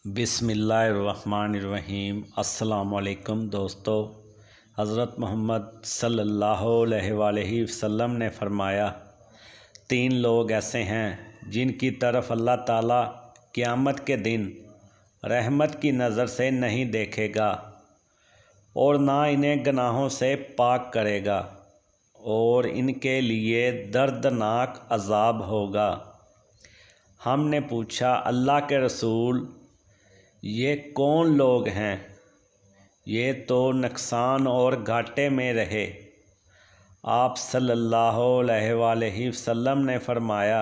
बिस्मिल्लाहिर्रहमानिर्रहीम। अस्सलाम वालेकुम दोस्तों। हज़रत मोहम्मद सल्लल्लाहु अलैहि वसल्लम ने फरमाया, 3 लोग ऐसे हैं जिनकी तरफ अल्लाह ताला क़यामत के दिन रहमत की नज़र से नहीं देखेगा और ना इन्हें गुनाहों से पाक करेगा और इनके लिए दर्दनाक अज़ाब होगा। हमने पूछा, अल्लाह के रसूल, ये कौन लोग हैं? ये तो नुकसान और घाटे में रहे। आप सल्लल्लाहु अलैहि वसल्लम ने फरमाया,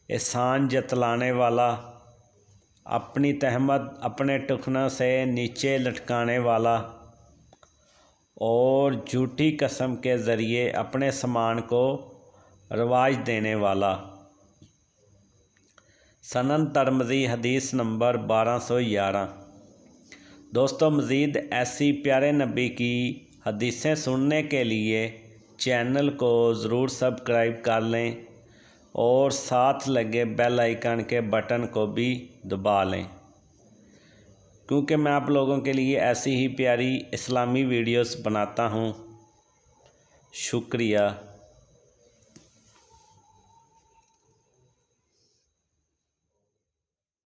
एहसान जतलाने वाला, अपनी तहमत अपने टखनों से नीचे लटकाने वाला और झूठी कसम के ज़रिए अपने सामान को रवाज देने वाला। सनन तिरमिज़ी हदीस नंबर 1211। दोस्तों, मज़ीद ऐसी प्यारे नबी की हदीसें सुनने के लिए चैनल को ज़रूर सब्सक्राइब कर लें और साथ लगे बेल आइकन के बटन को भी दबा लें, क्योंकि मैं आप लोगों के लिए ऐसी ही प्यारी इस्लामी वीडियोस बनाता हूँ। शुक्रिया।